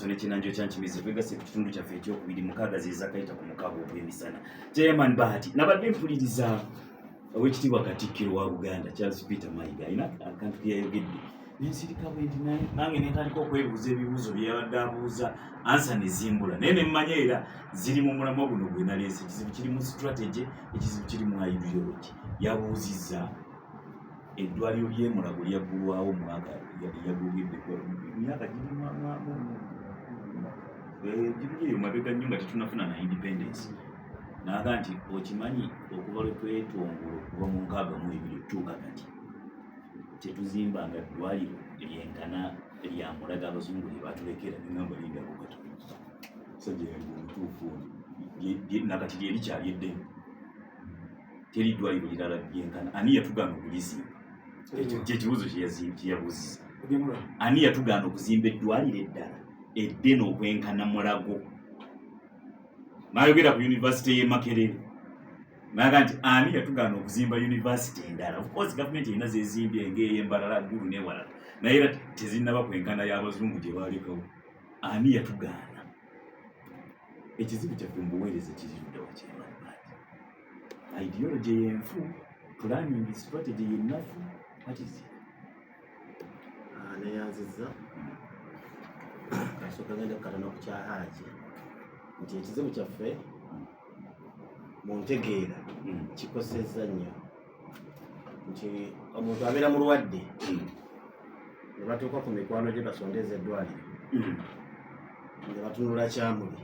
so ne kinanjo kyanchimize kwegase ku kitundu kyaffe ekyokubiri mukaaga ziza kayita ku mukaaga ogw'emisana Chairman Bahati nabadde mpuliriza owekitiibwa Katikkiro wa Buganda Charles Peter Mayiga ayina akantu ke yayogedde nensirika bwendi nange netandika okwebuuza ebibuuzo bye yabadde abuuza ansa ne zimbula naye ne mmanya era ziri mu mulamwa guno gwe naleese ekizibu kiri mu strategy ekizibu kiri mu ideology yabuuzizza eddwaliro ly'emulago lyaggulwawo mwaka yaggulwidde myaka giri mabega nnyo nga tetunafuna na independence naga nti okimanyi okuva lwe twetongolo okuva mu 62 tuuka kati kyetuzimbanga eddwaliro lyenkana lya Mulago abazungu lye batulekera nengamba lindako kati sajja yange omutuufu nakati lyeri kyali eddene teri ddwaliro lirala lyenkana ani yatugaana okulizimba kyekibuuzo kyeyabuuziza ani yatugaana okuzimba eddwaliro eddala eddene okwenkana Mulago n'ayogera ku yunivasite y'e Makerere naga nti ani yatugaana okuzimba yunivasite endala of course government erina zezimbye ng'ey'Embalala Ggulu n'ewalala naye era tezinnaba kwenkana y'abazungu gye baalekawo ani yatugaana ekizibu kyaffe mu buweereza kiriruddawa kyemalimaati ideology y'enfu planning strategy y'ennafu atizi neyanziza kasooka genda kukatana ku kyahaaji nti ekizibu kyaffe mu ntegeera kikosezza nnyo nti omuntu abeera mulwadde ne batuuka ku mikwano gye basondeza eddwaliro ne batunula kyamuli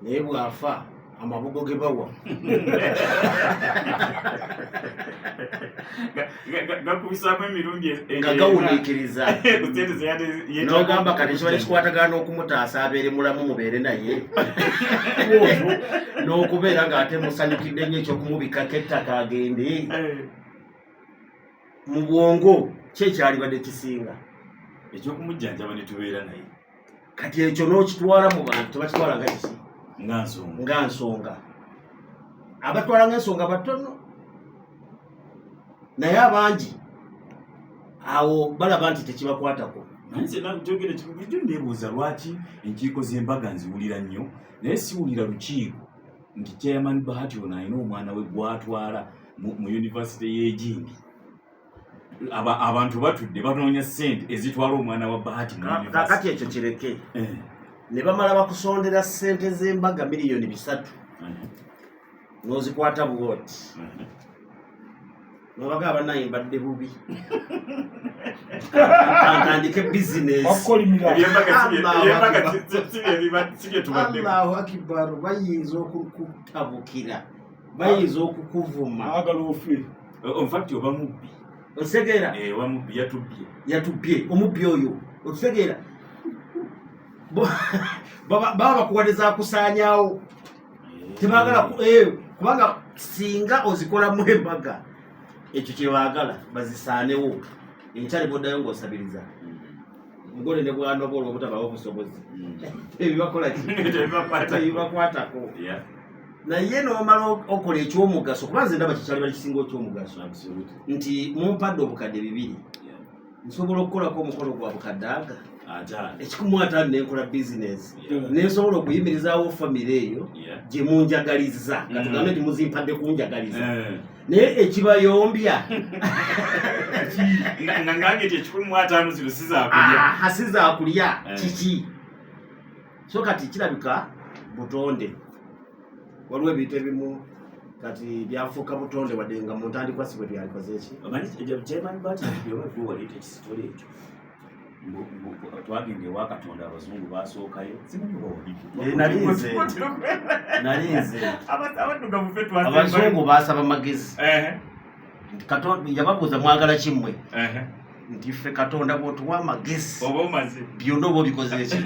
naye bw'afa amabugo ge bawa gakubisaako emirundi nga gawuniikiriza n'ogamba kati kiba kikwatagana okumutaasa abeere mulamu mubeere naye n'okubeera ng'ate musanyukidde nnyo ekyokumubikako ettaka agende mu bwongo kyekyalibadde kisinga ekyokumujjanjaba ne tubeera naye kati ekyo n'okitwala mu bantu tebakitwala nga kiki nga nsonga abatwala ng'ensonga batono naye abangi awo balaba nti tekibakwatako nze nakyogera kikubulijjo neebuuza lwaki enkiiko z'embaga nziwulira nnyo naye siwulira lukiiko nti Chairman Bahati ono alina omwana we gwatwala mu yunivasite y'Egindi abantu batudde banoonya ssente ezitwala omwana wa Bahati mu yunivasite kakati ekyo kireke ne bamala bakusondera ssente z'embaga miliyoni 3 n'ozikwata bwoti nobaga banaye mbadde bubi antandike bizinesi Allahu Akbar bayinza okukutabukira bayinza okukuvuma onfacti oba mubbi osegeera wamubbi yatubbye omubbi oyo osegeera baba bakuwadeza kusaanyaawo tebagala kubanga singa ozikolamu embaga ekyo kyebaagala bazisaanewo enkyali boddayo ng'osabiriza omugole ne bwana bwolwo obutabawo obusobozi ebibakwatako naye n'omala okola ekyomugaso kuba nze ndaba kikyali bali kisinga ekyomugaso nti mumpadde obukadde 2 nsobola okukolako omukolo gwa bukadde aga ekikumu5 nenkola bizinesi nensobola okuyimirizaawo famire eyo gye munjagaliza nga tugambe nti muzimpadde kunjagaliza naye ekibayombya ngange ti 15 sizaakulya kiki so kati kirabika butonde waliwo ebintu ebimu kati byafuuka butonde wadde nga mu ntandikwa si bwe byalikoze eki Chairman Bahati waliita ekisitole ekyo twagenda ewa Katonda abazungu basookayo nalinze abazungu basaba magezi yababuuza mwagala kimmwe nti ffe Katonda bw'otuwa amagezi byonna oba obikoze eki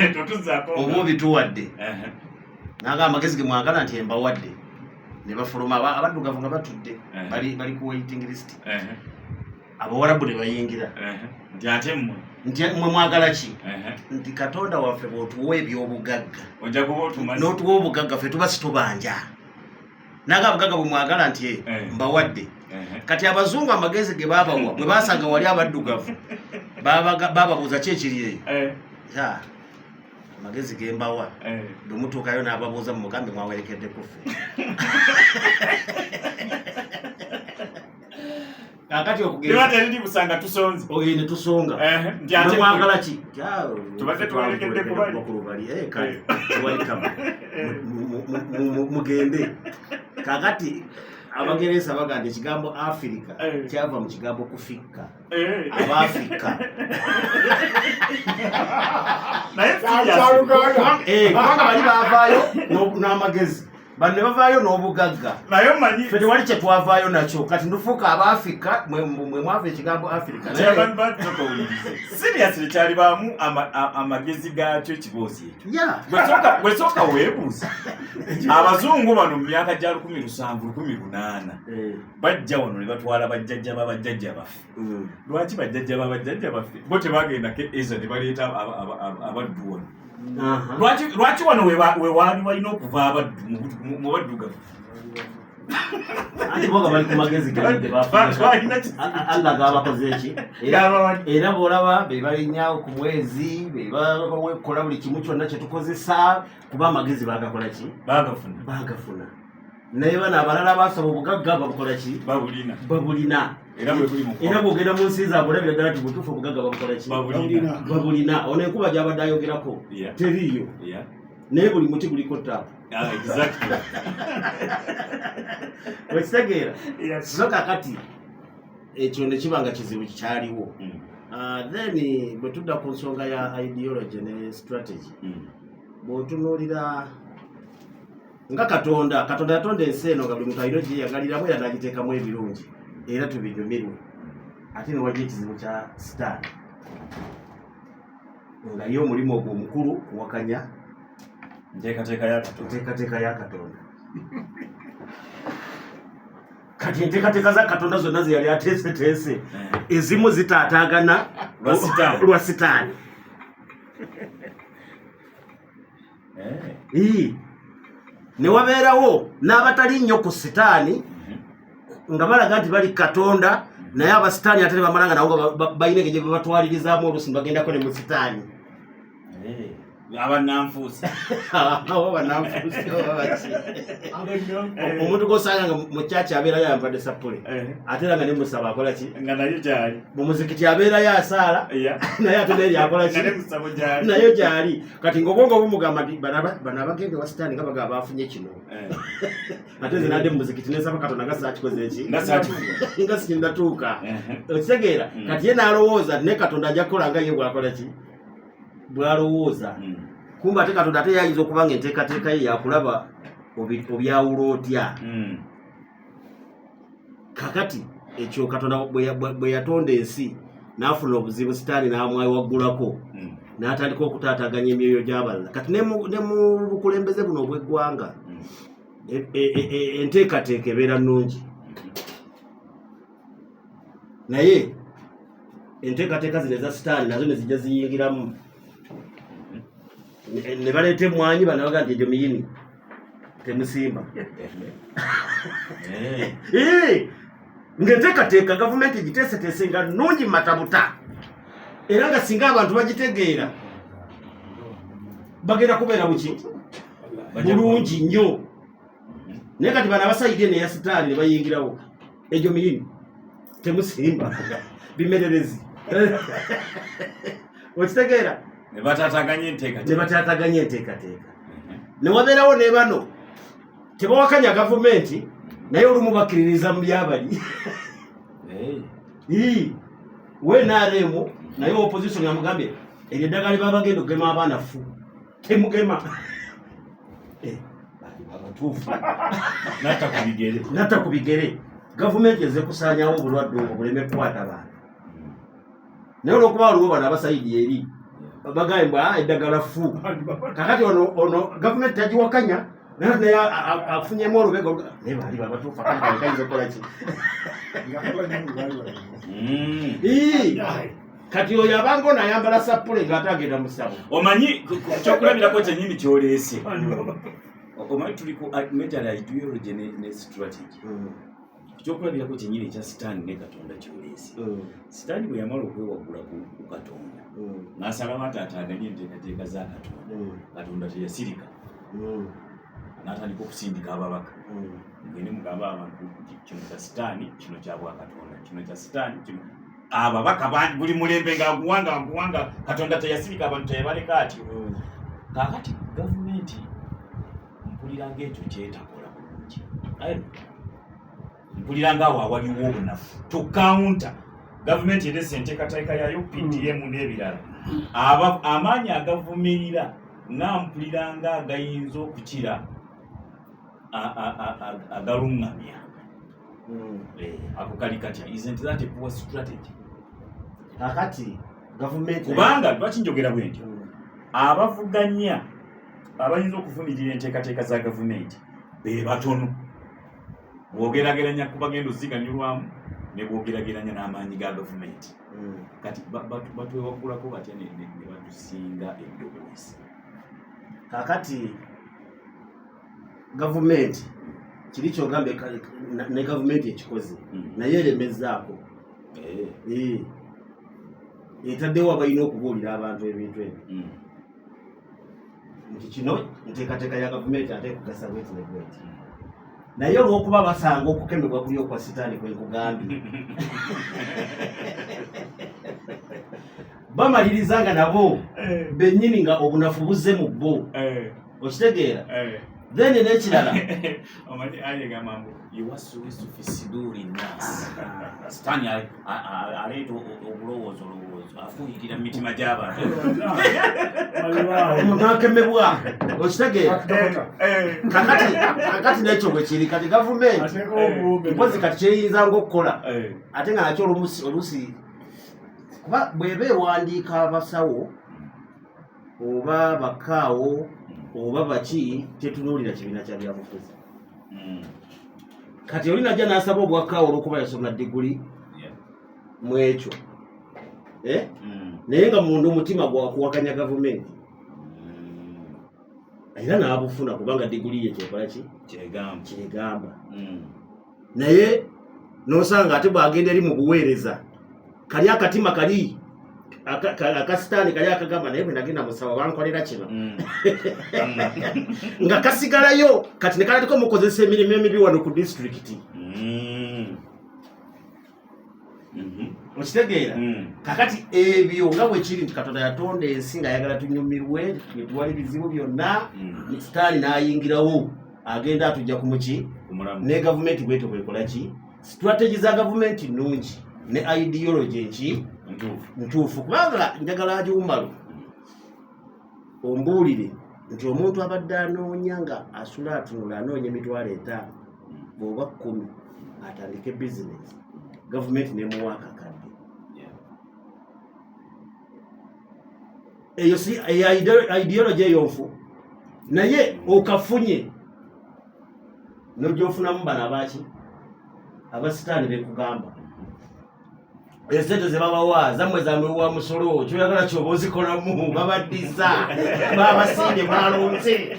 oba obituwadde naga amagezi ge mwagala nti embawadde ne bafuluma abaddugavu nga batudde bali ku waiting list abawarabu ne bayingira nti mmwe mwagala ki nti Katonda waffe bw'otuwa eby'obugagga n'otuwa obugagga ffe tuba situbanja naga abugagga bwe mwagala nti mbawadde kati abazungu amagezi ge babawa bwe basanga wali abaddugavu bababuuza ki ekiri eyo magezi gembawa bumutukayo n'ababuuza mu mugambi mwawerekedde kufe kakati okugeza ndi busanga tusonze oyine tusonga ndyate mwagala ki tubaze tuwerekedde kubali kale welcome mugende kakati abagereza baganda ekigambo Africa kyava mu kigambo kufika Abafrika kubanga bali bavaayo n'amagezi banne bavaayo n'obugagga naye manyi ffe tewali kye twavaayo nakyo kati ndufuuka Abafrika mwe mwava ekigambo Africa seriously kyali baamu amagezi gaakyo ekiboozi ekyo bwesooka weebuuza abazungu bano mu myaka gya 17-18 bajja wano ne batwala bajjajja b'abajjajja baffe lwaki bajjajja b'abajjajja baffe bo tebagendako ezo ne baleeta abaddu wano lwaki wano wewaali walina okuva abaddu mu baddugavu ati boga bali ku magezi gende Allah gabakoze eki era bolaba be balinyaawo ku mwezi be bakola buli kimu kyonna kye tukozesa kuba amagezi bagakola ki bagafuna naye bana abalala basaba obugagga babukola ki babulina era bwogenda mu nsi zaabwe olabira ddala ti butuufu obugagga babukola ki babulina ono enkuba gy'abadde ayogerako teriiyo naye buli muti guliko taapu wekitegeera so kakati ekyo ne kiba nga kizibu kikyaliwo then bwe tudda ku nsonga ya ideology ne strategy bw'otunuulira nga katonda yatonda ensi eno nga buli muntu alina gyeyagaliramu era n'agiteekamu ebirungi era tubinyumirwe ate ne wajja ekizibu kya sitaani nga ye omulimu ogwo omukulu kuwakanya nteekateeka ya katonda kati enteekateeka za katonda zonna ze yali ateeseteese ezimu zitaataagana lwa sitaani ne wabeerawo n'abatali nnyo ku sitaani nga balaga nti bali katonda naye abasitaani ate bamala nga nabo balina engeri gye babatwalirizaamu oluusi bagendako ne mu sitaani abananfuusi omuntu gosanga nga mu kyaki abeerayo ayambadde sapule ate era nga ne musaba akola ki mu muzikiti abeerayo asaala naye ate naye lyakola ki nayo gyali kati ngaobwongo bumugamba nti bano abagende wa sitaani nga bagaba bafunye kino ate nze nadde mu muzikiti nesaba katonda nga saakikoze eki nga sikinatuuka okitegeera kati ye n'alowooza ne katonda ajja kukola nga ye bwakola ki bwalowooza kumba ate katonda ate yayinza okuba nga enteekateeka ye yakulaba obyawula otya kakati ekyo katonda bwe yatonda ensi n'afuna obuzibu sitaani n'amwayo waggulako n'atandika okutaataganya emyoyo gy'abalala kati ne mu bukulembeze buno obw'eggwanga enteekateeka ebeera nnungi naye enteekateeka zino eza sitaani nazo ne zijja ziyingiramu ne baleeta emmwanyi banabaga nti egyo miyini temusimba ng'enteekateeka gavumenti giteeseteese nga nnungi mu matabuta era nga singa abantu bagitegeera bagenda kubeera buki bulungi nnyo naye kati bano abasaidye neya sitaani ne bayingirawo egyo miyini temusimba bimererezi okitegeera ne bataataganya enteekateeka ne wabeerawo ne bano tebawakanya gavumenti naye olumu bakkiririza mu byabali wenaaremu naye opposition amugambye eryo eddagala liba bagenda okugema abaana fu temugema abatuufu natta ku bigere gavumenti eze kusaanyawo obulwadde obwo buleme kukwata abantu naye olwokuba waliwo bano abasaidi eri bagambye mbwa eddagala fu kakati ono gavumenti tagiwakanya naye afunyemu olubega naye baali babatuufu akayinza okukola ki kati oyo abanga ono ayambala sapule ng'ate agenda mu ssabo omanyi kyokulabirako kyennyini kyoleese omanyi tuli ku major ideology ne strategy kyokulabirako kyennyini ekya sitaani ne katonda kyoleese sitaani bwe yamala okwewaggula ku katonda n'asalamu ataataganye enteekateeka za Katonda. Katonda teyasirika n'atandika okusindika ababaka ngende mugamba abantu kino kya sitaani, kino kya bwakatonda, kino kya sitaani, kino ababaka bangi buli mulembe ng'aguwanga Katonda teyasirika abantu teyabaleka atyo. Kaakati gavumenti mpulira ng'ekyo kyetakola bulungi, mpulira ng'awo awaliwo obunafu tukawunta. Gavumenti erese enteekateeka yayo PDM n'ebirala, amaanyi agavumirira mpulira ng'agayinza okukira agaluŋŋamya. Ako kali katya, isn't that a poor strategy? Kakati gavumenti kubanga lwaki njogera bwentyo, abavuganya abayinza okuvumirira enteekateeka za gavumenti be batono bwogerageranya ku bagenda oziganyulwamu ne bwogerageranya n'amaanyi ga gavumenti. Kati batwewaggulako batya ne batusinga eddoboozi. Kakati gavumenti kiri kyogamba ne gavumenti ekikoze naye eremezzaako etaddewo abalina okubuulira abantu ebintu ebyo nti kino nteekateeka ya gavumenti ate kugasa bweti ne bweti, naye olw'okuba basanga okukemebwa kuli okwa sitaani kwe nkugambye bamaliriza nga nabo bennyini nga obunafu buzze mu bo, okitegeera. Then n'ekirala omanyi ayegamba mbu iwasuwisu fi siduri nnaasi, sitaani aleeta obulowoozi afuuyirira mu mitima gy'abantu omuntu akemebwa, okitegeera. Kakati n'ekyo bwe kiri kati gavumenti mpozi kati kyeyinza ng'okukola ate nga nakyo oluusi kuba bw'eba ewandiika abasawo oba bakaawo oba baki tetunuulira kibiina kya byabufuzi. Kati oli najja n'asaba obwakaawo olw'okuba yasoma diguli mu ekyo naye nga munda omutima gwakuwakanya gavumenti era n'abufuna kubanga diguli ye kyekola ki kyegamba. Naye n'osanga ate bw'agenda eri mu buweereza kali akatima kali akasitaani kali akagamba naye bwe nagenda musawo bankolera kino nga kasigalayo kati ne kalatiko mukozesa emirimu emibi wano ku disitulikiti. Okitegeera. Kakati ebyo nga bwe kiri nti Katonda yatonda ensi ng'ayagala tunyumirwe nituwali bizibu byonna, sitaani n'ayingirawo agenda atujja ku muki ne gavumenti bwetyo bwekola ki. Strategy za gavumenti nnungi ne ideology enki ntuufu kubanga njagala agiwumalo ombuulire nti omuntu abadde anoonya nga asula atunula anoonya emitwalo 5 bw'oba 10 atandike bizinesi gavumenti nemuwa akakadde. Eyo si ideology eyo nfu naye okafunye n'ogyofunamu bano abaki abasitaani bekugamba esente ze babawa zammwe zamwewa musolo kyoyagala kyoba ozikolamu babaddiza babasiimye balonze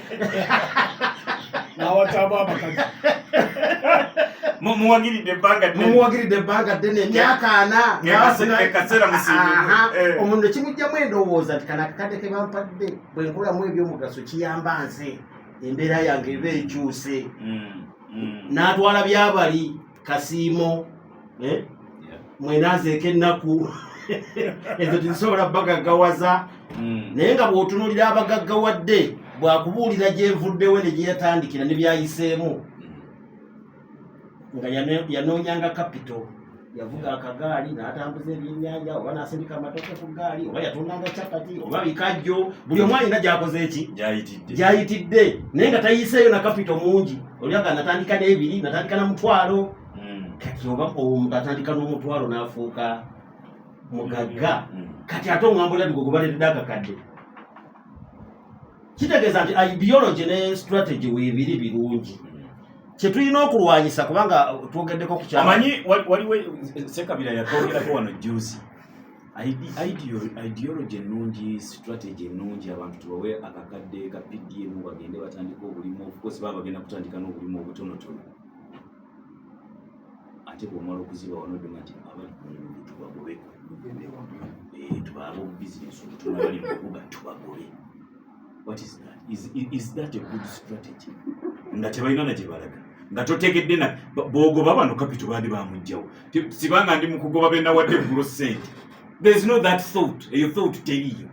nawataba abakazi mumuwagiridde ebbanga ddene emyaka 4 omuntu ekimugjamu endowooza nti kana akakadde ke bampadde bwe nkolamu ebyomugaso kiyamba nze embeera yange eba ekyuse n'atwala byabali kasiimo mwenazeeko ennaku ezo tizisobola bagaggawaza naye nga bw'otunuulira abagaggawadde bwakubuulira gyenvuddewo ne gyeyatandikira ne byayiseemu nga yanoonyanga kapito yavuga akagaali n'atambuza ebyennyanja oba n'asindika amatoke ku gaali oba yatundanga capati oba bikajjo buli omu alina gyakoze eki gyayitidde naye nga tayiseeyo na kapito mungi olyaga natandika n'ebiri natandika na mutwalo kati oba omuntu atandika n'omutwalo n'afuuka mugagga kati ate omwambulira gwe gubaleetedde akakadde kitegeeza nti ideology ne strategy weebiri birungi kyetulina okulwanyisa kubanga twogeddeko ku kyalo. Omanyi waliwo Ssekabira yatwogerako wano juzi ideology ennungi strategy ennungi abantu tubawe akakadde ka PDM bagende batandika obulimu of course baba bagenda kutandika n'obulimu obutonotono ate bw'omala okuziba wano dduma nti abali ku mulimu tubagobeko Tubabo business tunabali kubuga tubagole. What is that? Is that a good strategy? Nga tebalina na jebalaga. Nga totegedde na bogoba bano capital bandi bamujjawo. Sibanga ndi mukugoba bena wadde bulo sente. There is no that thought. You thought teriyo.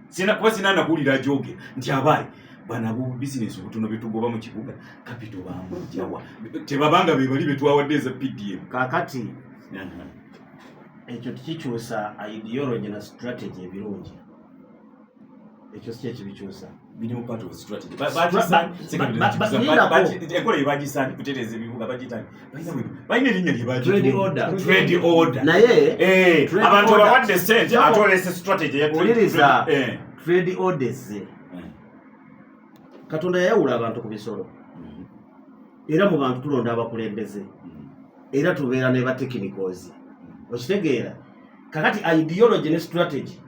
Sina nakulira joge nti abaye bana bu business obutono betugoba mu kibuga capital bamujjawa. Tebabanga bebali betwawadde za PDM. Kakati ekyo tikikyusa ideology na strategy ebirungi. Ekyo si ekibikyusa. Bini mu part of strategy. Ekola yebagisani kutereza ebibuga bagitani. Bayina erinnya lyebagitu. Trade order. Naye abantu bawadde sente atolese strategy ya trade orders. Katonda yayawula abantu ku bisolo. Era mu bantu tulonda abakulembeze. Era tubeera ne ba technicals. Okitegeera. Kakati ideology ne strategy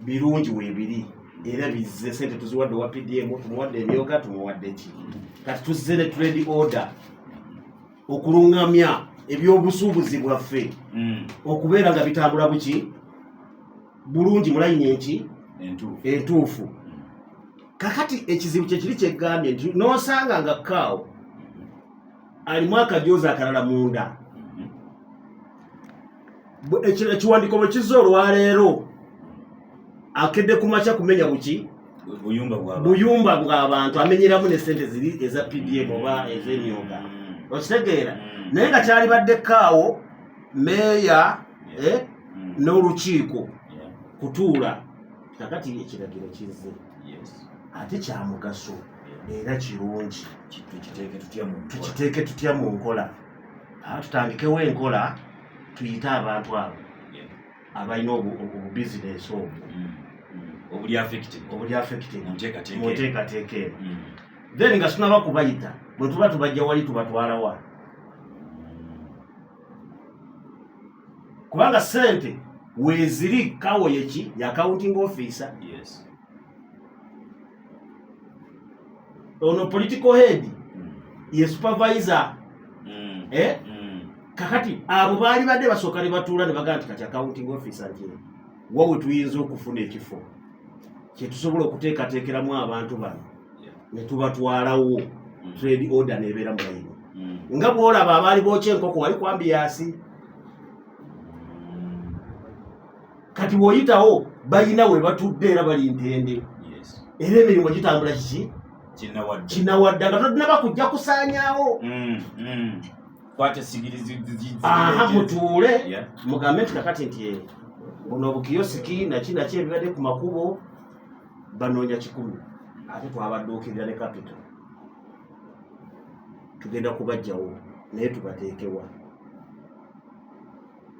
birungi weebiri. Era bizze sente tuziwadde wa PDM, tumuwadde emyoga, tumuwadde ki. Kati tuzze ne trade order okulungamya ebyobusuubuzi bwaffe okubeera nga bitambula buki bulungi mulayini enki entuufu. Kakati ekizibu kyekiri kyeggambye nti n'osanga nga kaawo alimu akajoozi akalala munda. Ekiwandiiko bwe kizza olwaleero akedde kumakya kumenya buki buyumba bw'abantu amenyeramu ne sente ziri eza PDM oba ez'emyoga. Okitegeera. Naye nga kyali badde kaawo meeya n'olukiiko kutuula. Kakati ekiragiro kizze ate kya mugaso era kirungi tukiteeke tutya mu nkola. Tutandikewo enkola tuyite abantu abo abalina obubizinesi obwo obuli affected mu nteekateeka eno. Then nga tunaba kubayita bwe tuba tubajja wali tubatwalawa. Kubanga sente weeziri kawo yeki ya accounting officer. Ono political head ye supervisor. Kakati abo baali badde basooka ne batuula ne bagamba kati accounting officer nti wawe tuyinza okufuna ekifo kye tusobola okuteekateekeramu abantu bano ne tubatwalawo trade order nebeera mulayini. Nga bw'olaba abaali bookya enkoko wali kwambiyaasi. Kati bw'oyitawo bayina we batudde era bali ntende. Era emirimu gitambula kiki kinawadde nga todinaba kujja kusaanyaawo. Mutuule mugambe nti kakati nti buno obukiyosiki naki ebibadde ku makubo banoonya 100 ate twabadduukirira ne capital tugenda kubajjawo naye tubateekewa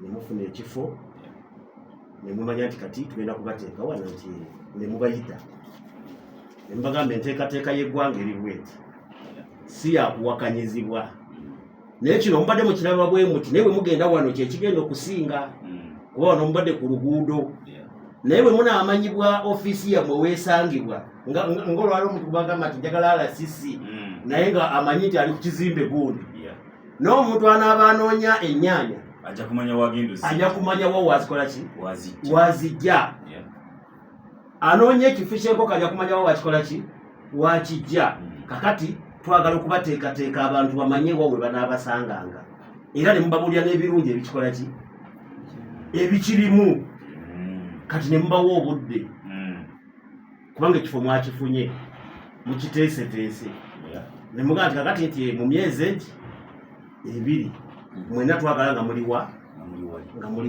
ne mufuna ekifo ne mumanya nti kati tugenda kubateeka wano nti ne mubayita ne mubagamba enteekateeka y'eggwanga eri bweti si yakuwakanyizibwa. Naye kino mubadde mukiraba bwe muti naye bwe mugenda wano kyekigenda okusinga kuba wano mubadde ku luguudo. Naye bwe munaamanyibwa ofiisi yammwe weesangibwa ng'olwali omuntu kubagamba nti njagala RCC naye nga amanyi nti ali ku kizimbe gundi n'omuntu anaaba anoonya ennyaanya ajja kumanya wa wazikola ki wazijja. Anoonya ekifo ky'enkoko ajja kumanya wa wakikola ki wakijja. Kakati twagala okubateekateeka abantu bamanye wawe banaabasanganga era ne mubabulya n'ebirungi ebikikola ki ebikirimu. Kati ne mubawa obudde kubanga ekifo mwakifunye mukiteeseteese ne mugamba nti kakati nti mu myezi egi 2 mwena twagala nga muliwa nga muli